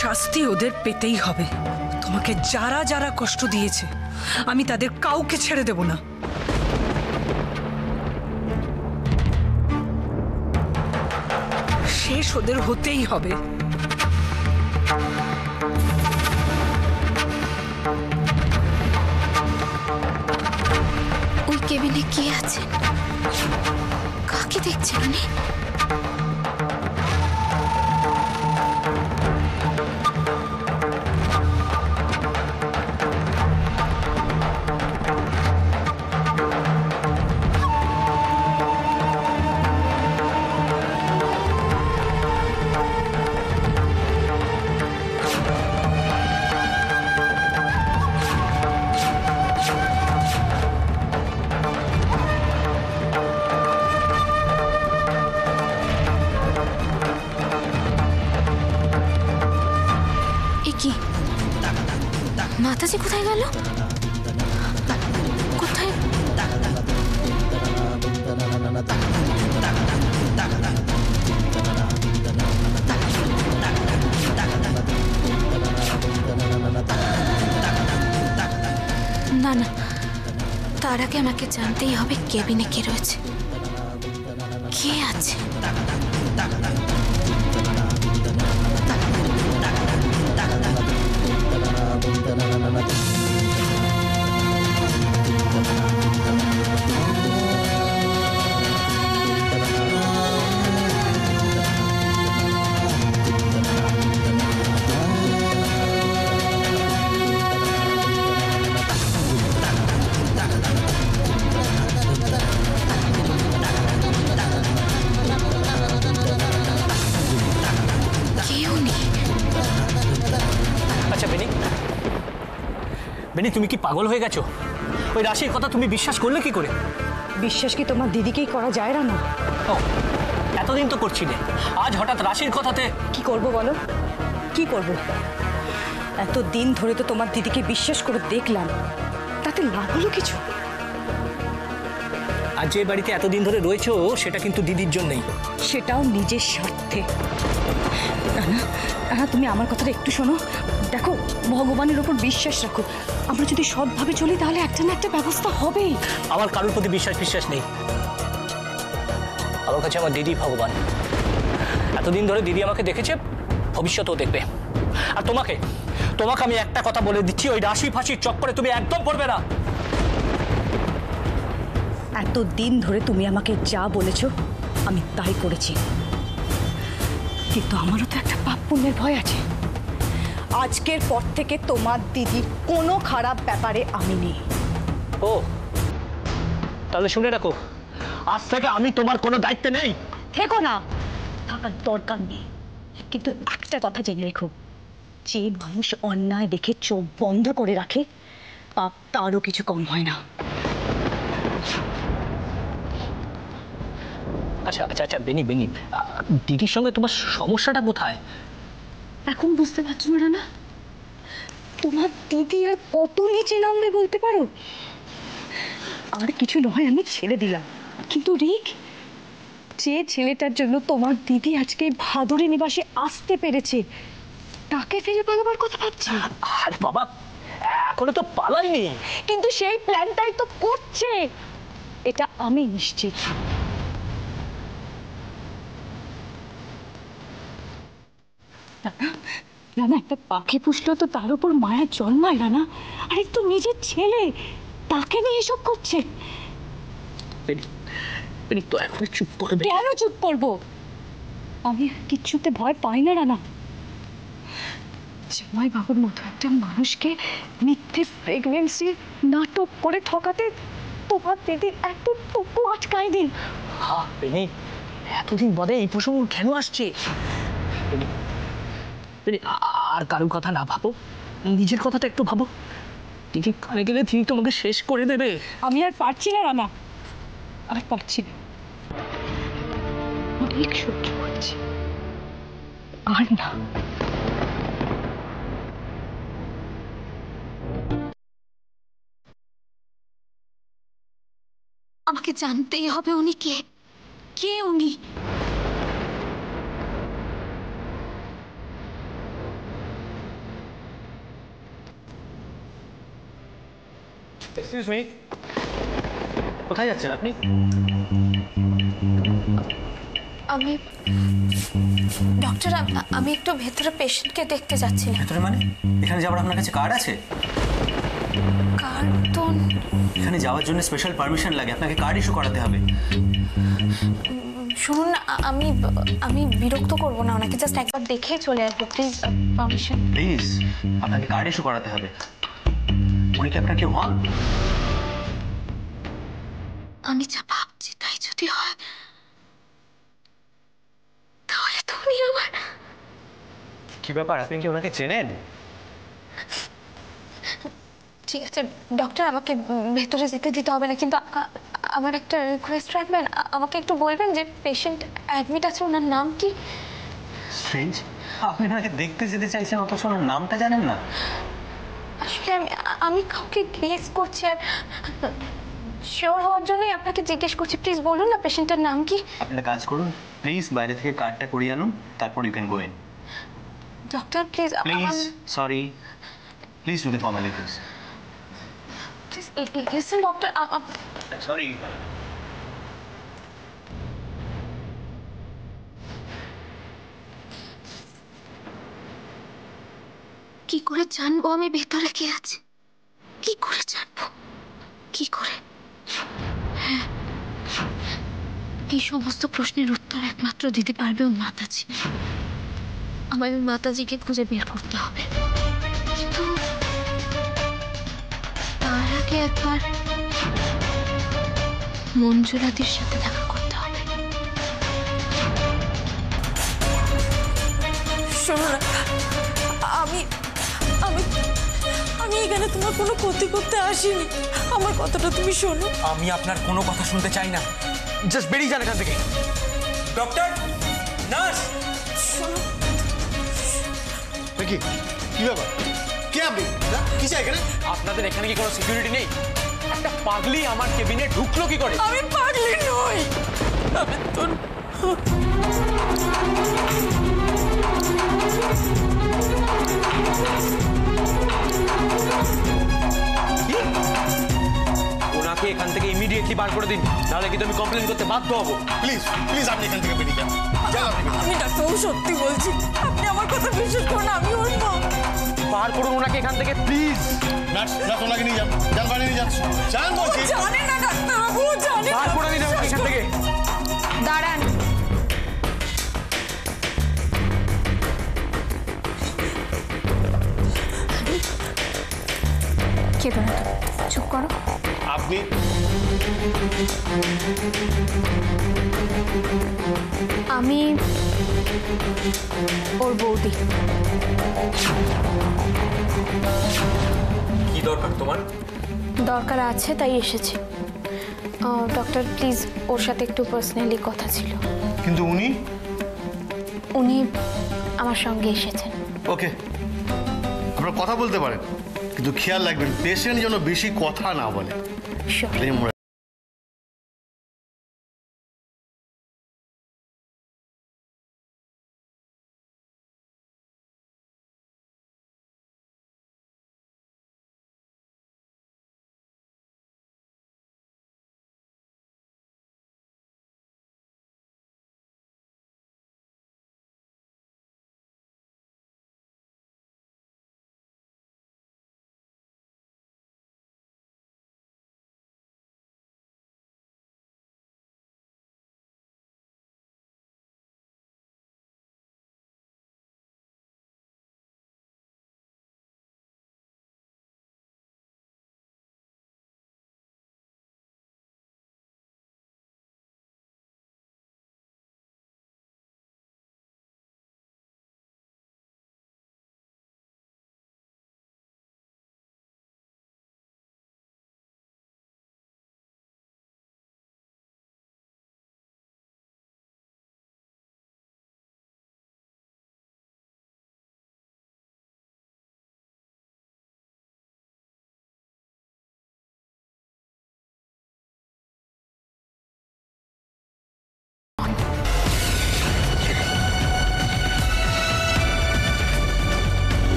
শাস্তি ওদের পেতেই হবে। তোমাকে যারা যারা কষ্ট দিয়েছে আমি তাদের কাউকে ছেড়ে দেব না। শেষ ওদের হতেই হবে। ওই কেবিনে কে আছে? কাকে দেখছেন উনি? মাতাজি কোথায় গেল? কোথায়? না না, তার আগে আমাকে জানতেই হবে কেবিনে কে রয়েছে, কে আছে। বেনি, তুমি কি পাগল হয়ে গেছো? ওই রাশির কথা তুমি বিশ্বাস করলে কি করে? বিশ্বাস কি তোমার দিদিকেই করা যায় না? ও, এতদিন তো করছিলে, আজ হঠাৎ রাশির কথাতে? কি করব বলো, কি করব? এতদিন ধরে তো তোমার দিদিকে বিশ্বাস করে দেখলাম, তাতে লাভ হলো কিছু? আর যে বাড়িতে এতদিন ধরে রয়েছো সেটা কিন্তু দিদির জন্যই। সেটাও নিজের স্বার্থে। না, তুমি আমার কথাটা একটু শোনো। দেখো, ভগবানের ওপর বিশ্বাস রাখো। আমরা যদি সৎভাবে চলি তাহলে একটা না একটা ব্যবস্থা হবেই। আমার কারোর প্রতি বিশ্বাস নেই। আমার কাছে আমার দিদি ভগবান। এতদিন ধরে দিদি আমাকে দেখেছে, ভবিষ্যতেও দেখবে। আর তোমাকে আমি একটা কথা বলে দিচ্ছি, ওই রাশি ফাঁসির চক্করে তুমি একদম পড়বে না। এতদিন ধরে তুমি আমাকে যা বলেছো আমি তাই করেছি, কিন্তু আমারও তো একটা পাপ পুণ্যের ভয় আছে। আজকের পর থেকে তোমার দিদির কোনো খারাপ ব্যাপারে আমি নেই। ও, তাহলে শুনে রাখো, আজ থেকে আমি তোমার কোনো দায়িত্ব নেই। থেকো না, থাকার দরকার নেই। কিন্তু একটা কথা জেনে রেখো, যে মানুষ অন্যায় দেখে চোখ বন্ধ করে রাখে, পাপ তারও কিছু কম হয় না। আচ্ছা বেনি, দিদির সঙ্গে তোমার সমস্যাটা কোথায়? এখন বুঝতে পারছো না? তোমার দিদি আর কত নিচে নামবে বলতে পারো? আর কিছু নয়, আমি ছেড়ে দিলাম, কিন্তু রিক, যে ছেলেটার জন্য তোমার দিদি আজকে ভাদুরী নিবাসে আসতে পেরেছে, তাকে ফিরে পালাবার কথা ভাবছি। আরে বাবা, এখনো তো পালাইনি। কিন্তু সেই প্ল্যানটাই তো করছে, এটা আমি নিশ্চিত। রানা, একটা পাখি পুষলো তো তার উপর মায়া জন্মায় রানা। আরে তো নিজের ছেলে, তাকে নিয়ে এসব করছে। তো এখন চুপ করবে? কেন চুপ করবো? আমি কিচ্ছুতে ভয় পাই না রানা। জামাই বাবুর মতো একটা মানুষকে মিথ্যে প্রেগনেন্সি নাটক করে ঠকাতে তোমার দিদির এতটুকু আটকাই দিন। বেনি, এতদিন বাদে এই প্রসঙ্গ কেন আসছে? আর কারোর কথা না ভাবো, নিজের কথাটা একটু ভাবো। দিদি কানে গেলে দিদি তোমাকে শেষ করে দেবে। আমি আর পারছি না রানা, আর পারছি না। অনেক সহ্য করছি, আর না। আমাকে জানতেই হবে উনি কে, কে উনি। এক্সকিউজ মি, কোথায় যাচ্ছেন আপনি? আমি ডক্টর, আমি একটু ভেতরে পেশেন্টকে দেখতে যাচ্ছিলাম। ভেতরে মানে? এখানে যাওয়ার আপনার কাছে কার্ড আছে? কার্টুন? এখানে যাওয়ার জন্য স্পেশাল পারমিশন লাগে, আপনাকে কার্ড ইস্যু করাতে হবে। শুনুন না, আমি বিরক্ত করব না ওনাকে, জাস্ট একবার দেখে চলে আসবো প্লিজ। পারমিশন প্লিজ, আপনাকে কার্ড ইস্যু করাতে হবে। উনি কি আপনার কেউ হন? আমি যা ভাবছি তাই যদি হয় তাহলে তুমি আমার... কি ব্যাপার, আপনি কি ওনাকে চেনেন? ঠিক আছে ডক্টর, আমাকে ভেতরে যেতে দিতে হবে না, কিন্তু আমার একটা রিকোয়েস্ট রাখবেন, আমাকে একটু বলবেন যে পেশেন্ট অ্যাডমিট আছে ওনার নাম কি? স্ট্রেঞ্জ, আপনি ওনাকে দেখতে যেতে চাইছেন অথচ ওনার নামটা জানেন না। আসলে আমি কাউকে গেস করছি আর শিওর হওয়ার জন্যই আপনাকে জিজ্ঞেস করছি। প্লিজ বলুন না পেশেন্টের নাম কি? আপনি একটা কাজ করুন, প্লিজ বাইরে থেকে কার্ডটা করিয়ে আনুন, তারপর you can go in. Doctor please please, sorry, please do the formalities. Please listen doctor, sorry. কি করে জানবো আমি ভেতরে কে আছে? কি করে জানবো? কি করে? হ্যাঁ, এই সমস্ত প্রশ্নের উত্তর একমাত্র দিতে পারবে ওই মাতাজি। আমার ওই মাতাজিকে খুঁজে বের করতে হবে, কিন্তু তার আগে একবার মঞ্জুরাদির সাথে দেখা করতে হবে। শোনো না, আমি আমি আমি এখানে তোমার কোনো ক্ষতি করতে আসিনি। আমার কথাটা তুমি শোনো। আমি আপনার কোনো কথা শুনতে চাই না, জাস্ট বেরিয়ে যান এখান থেকে। ডক্টর, নার্স, শোনো, কি কি ব্যাপার? কে আপনি? কি চাই এখানে? আপনাদের এখানে কি কোনো সিকিউরিটি নেই? একটা পাগলি আমার কেবিনে ঢুকলো কি করে? আমি পাগলি নই। আমি তোর ওনাকে এখান থেকে ইমিডিয়েটলি বার করে দিন, নাহলে কিন্তু আমি কমপ্লেন করতে বাধ্য হব। প্লিজ প্লিজ আপনি এখান থেকে বেরিয়ে যান। যান আপনি বেরিয়ে যান। আমি ডাক্তারবাবু সত্যি বলছি, আপনি আমার কথা বিশ্বাস করুন, আমি ওর মা। বার করুন ওনাকে এখান থেকে প্লিজ। নার্স নার্স ওনাকে নিয়ে যান, যান বাইরে নিয়ে যান। যান ও বলছি। জানে না ডাক্তারবাবু, ও জানে বার না। করে দিন আমাকে এখান থেকে। দাঁড়ান, কেঁদো না, চুপ করো। আপনি আমি ওর বৌদি। কি দরকার তোমার? দরকার আছে তাই এসেছি। ডক্টর প্লিজ, ওর সাথে একটু পার্সোনালি কথা ছিল। কিন্তু উনি আমার সঙ্গে এসেছেন। ওকে, আপনারা কথা বলতে পারেন, কিন্তু খেয়াল রাখবেন পেশেন্ট যেন বেশি কথা না বলে। শিওর।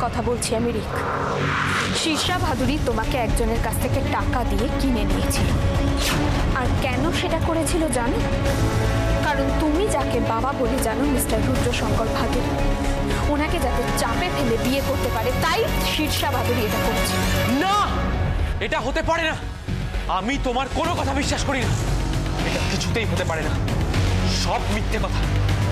কথা বলছি আমি রিক। শীর্ষা ভাদুরী তোমাকে একজনের কাছ থেকে টাকা দিয়ে কিনে নিয়েছিল। আর কেন সেটা করেছিল জানো? কারণ তুমি যাকে বাবা বলে জানো, মিস্টার রুদ্রশঙ্কর ভাদুরী, ওনাকে যাতে চাপে ফেলে বিয়ে করতে পারে, তাই শীর্ষা ভাদুরী এটা করেছে। না, এটা হতে পারে না। আমি তোমার কোনো কথা বিশ্বাস করি না। এটা কিছুতেই হতে পারে না। সব মিথ্যে কথা,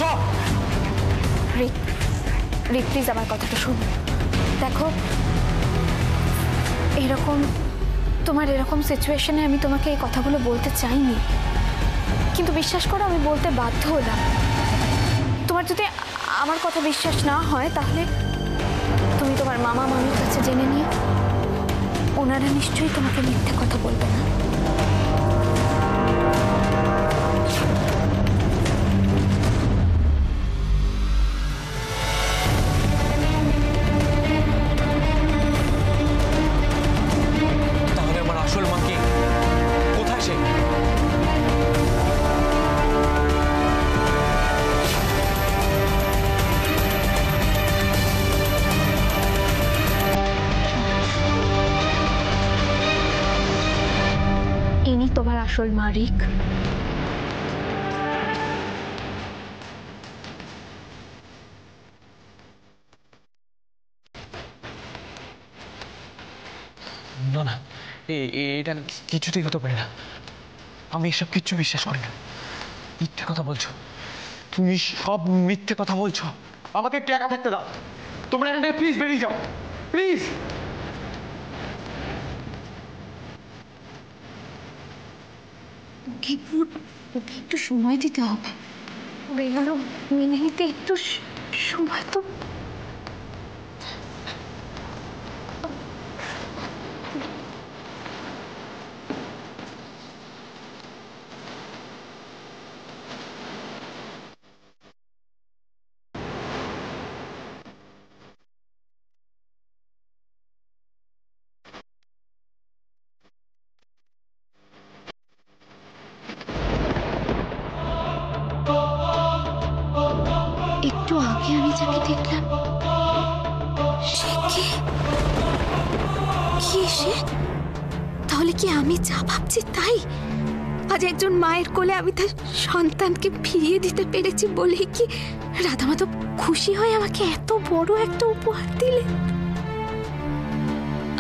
সব। রিক, রিক প্লিজ আমার কথাটা শোনো। দেখো, তোমার এরকম সিচুয়েশনে আমি তোমাকে এই কথাগুলো বলতে চাইনি, কিন্তু বিশ্বাস করো আমি বলতে বাধ্য হলাম। তোমার যদি আমার কথা বিশ্বাস না হয় তাহলে তুমি তোমার মামা মামির কাছে জেনে নিও, ওনারা নিশ্চয়ই তোমাকে মিথ্যে কথা বলবে না। তাহলে আমার আসল মা কি? কোথায় সে? ইনি তোমার আসল মা রিক। না না, এটা কিছুতেই হতে পারে না। আমি এসব কিচ্ছু বিশ্বাস করি না। মিথ্যে কথা বলছো তুমি, সব মিথ্যে কথা বলছো। আমাকে একটু একা থাকতে দাও। তোমরা এখান থেকে প্লিজ বেরিয়ে যাও, প্লিজ। ওকে একটু সময় দিতে হবে। আরো মেনে নিতে একটু সময় তো। একটু আগে আমি যাকে দেখলাম, সে কে? কি সে? তাহলে কি আমি যা ভাবছি তাই? আজ একজন মায়ের কোলে আমি তার সন্তানকে ফিরিয়ে দিতে পেরেছি বলেই কি রাধামাধব খুশি হয়ে আমাকে এত বড় একটা উপহার দিলে?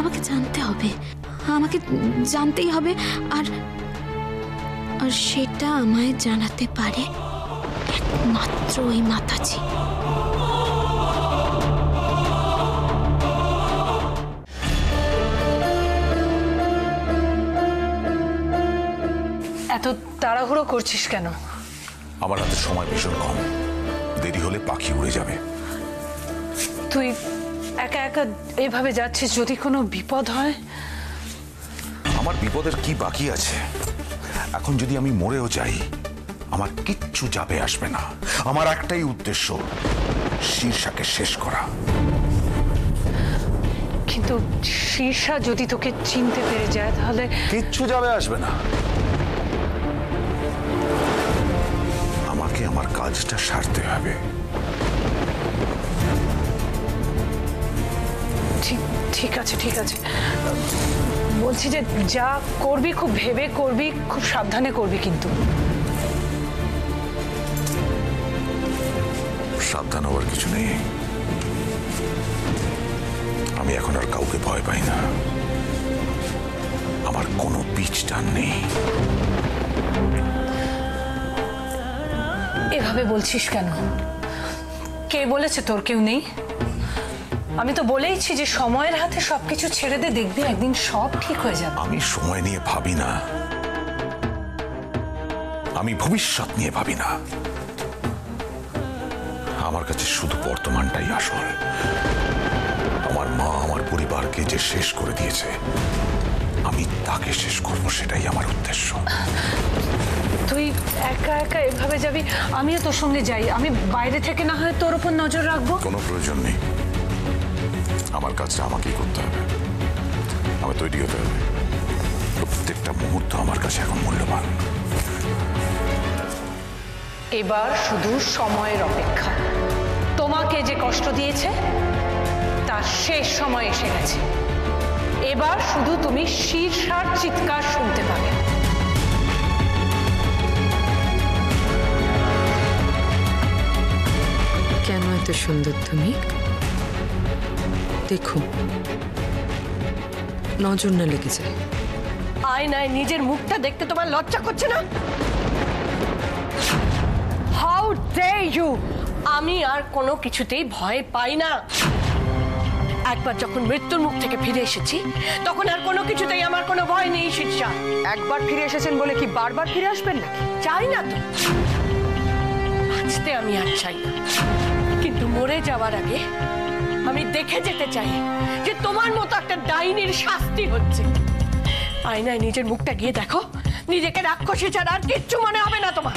আমাকে জানতে হবে, আমাকে জানতেই হবে। আর সেটা আমায় জানাতে পারে একমাত্র ওই মাতাজি। এত তাড়াহুড়ো করছিস কেন? আমার হাতে সময় ভীষণ কম, দেরি হলে পাখি উড়ে যাবে। তুই একা একা এভাবে যাচ্ছিস, যদি কোনো বিপদ হয়? আমার বিপদের কি বাকি আছে? এখন যদি আমি মরেও যাই আমার কিচ্ছু যাবে আসবে না। আমার একটাই উদ্দেশ্য, শীর্ষাকে শেষ করা। কিন্তু শীর্ষা যদি তোকে চিনতে পেরে যায় তাহলে? কিচ্ছু যাবে আসবে না। আমাকে আমার কাজটা সারতে হবে। ঠিক আছে, ঠিক আছে। বলছি যে যা করবি খুব ভেবে করবি, খুব সাবধানে করবি কিন্তু। সাবধান হওয়ার কিছু নেই। আমি এখন আর কাউকে ভয় পাই না। আমার কোনো পিছ টান নেই। এভাবে বলছিস কেন? কে বলেছে তোর কেউ নেই? আমি তো বলেইছি যে সময়ের হাতে সবকিছু ছেড়ে দে, দেখবি একদিন সব ঠিক হয়ে যাবে। আমি সময় নিয়ে ভাবি না, আমি ভবিষ্যৎ নিয়ে ভাবি না। আমার কাছে শুধু বর্তমানটাই আসল। আমার মা আমার পরিবারকে যে শেষ করে দিয়েছে, আমি তাকে শেষ করব, সেটাই আমার উদ্দেশ্য। তুই একা একা এভাবে যাবি, আমিও তোর সঙ্গে যাই। আমি বাইরে থেকে না হয় তোর উপর নজর রাখবো। কোনো প্রয়োজন নেই, আমার কাজটা আমাকেই করতে হবে। আমার তৈরি হতে হবে। প্রত্যেকটা মুহূর্ত আমার কাছে এখন মূল্যবান। এবার শুধু সময়ের অপেক্ষা। তোমাকে যে কষ্ট দিয়েছে তার শেষ সময় এসে গেছে। এবার শুধু তুমি শীর্ষার চিৎকার শুনতে পাবে। কেন এত সুন্দর তুমি? দেখো, নজর না লেগে যায়। আয়নায় নিজের মুখটা দেখতে তোমার লজ্জা করছে না? How dare you! আমি আর কোনো কিছুতেই ভয় পাই না। একবার যখন মৃত্যুর মুখ থেকে ফিরে এসেছি তখন আর কোনো কিছুতেই আমার কোনো ভয় নেই। শীর্ষা, একবার ফিরে এসেছেন বলে কি বারবার ফিরে আসবেন নাকি? চাই না তো, বাঁচতে আমি আর চাই না, কিন্তু মরে যাওয়ার আগে আমি দেখে যেতে চাই যে তোমার মতো একটা ডাইনির শাস্তি হচ্ছে। আয়নায় নিজের মুখটা গিয়ে দেখো, নিজেকে রাক্ষসী ছাড়া আর কিচ্ছু মনে হবে না তোমার।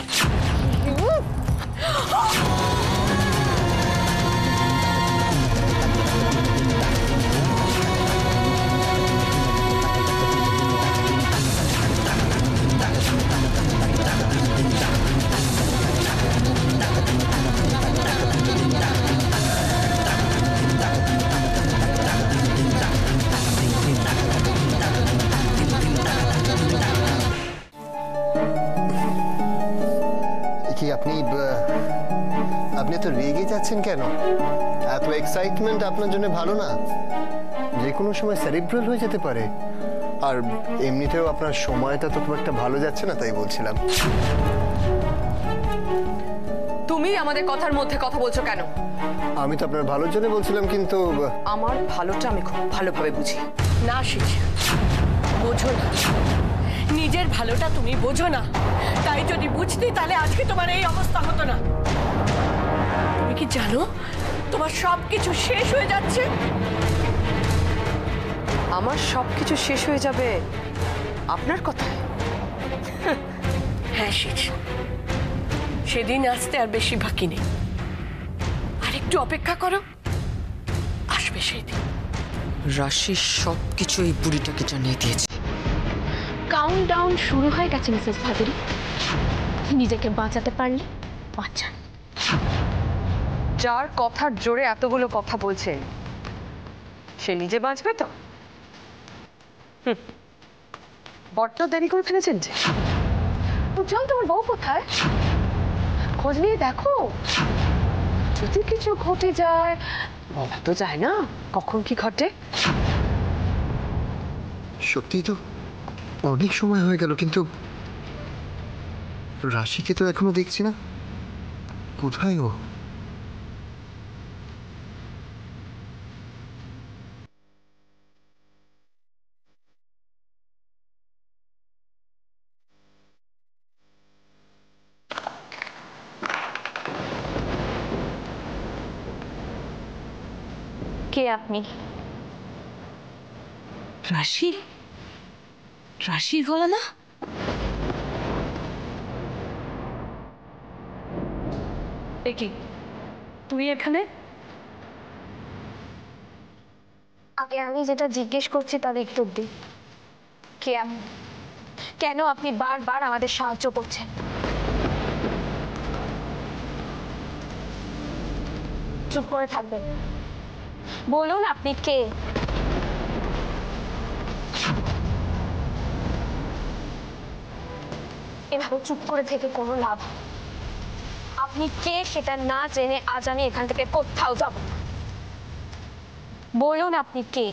কি আপনি তো রেগে যাচ্ছেন কেন? এত এক্সাইটমেন্ট আপনার জন্য ভালো না? যে কোনো সময় সেরিব্রাল হয়ে যেতে পারে। আর এমনিতেও আপনার সময়টা তো খুব একটা ভালো যাচ্ছে না, তাই বলছিলাম। তুমি আমাদের কথার মধ্যে কথা বলছো কেন? আমি তো আপনার ভালোর জন্য বলছিলাম, কিন্তু আমার ভালোটা আমি খুব ভালোভাবে বুঝি। না শিখা, বোঝো না, নিজের ভালোটা তুমি বোঝো না। তাই যদি বুঝতি তাহলে আজকে তোমার এই অবস্থা হতো না। তুমি কি জানো তোমার সবকিছু শেষ হয়ে যাচ্ছে? আমার সবকিছু শেষ হয়ে যাবে আপনার কথায়? হ্যাঁ শিখা, সেদিন আসতে আর বেশি বাকি নেই। আর একটু অপেক্ষা করো, আসবে সেই দিন। রাশি সবকিছু এই বুড়িটাকে জানিয়ে দিয়েছে। কাউন্টডাউন শুরু হয়ে গেছে মিসেস ভাদুরী। নিজেকে বাঁচাতে পারলে বাঁচান। যার কথার জোরে এতগুলো কথা বলছে সে নিজে বাঁচবে তো? বড্ড দেরি করে ফেলেছেন যে। উজ্জ্বল, তোমার বউ কোথায়? খোঁজ নিয়ে দেখো, যদি কিছু ঘটে যায়। বলা তো যায় না কখন কি ঘটে। সত্যি তো অনেক সময় হয়ে গেল, কিন্তু রাশিকে তো এখনো দেখছি না। কোথায় ও? কে আপনি? রাশি, রাশির গলা না? দেখি তুই এখানে? আগে আমি যেটা জিজ্ঞেস করছি তার উত্তর দিন। কে আপনি? কেন আপনি বারবার আমাদের সাহায্য করছেন? চুপ করে থাকবেন, বলুন আপনি কে? এভাবে চুপ করে থেকে কোনো লাভ। আপনি কে সেটা না জেনে আজ আমি এখান থেকে কোথাও যাব না। বলুন আপনি কে?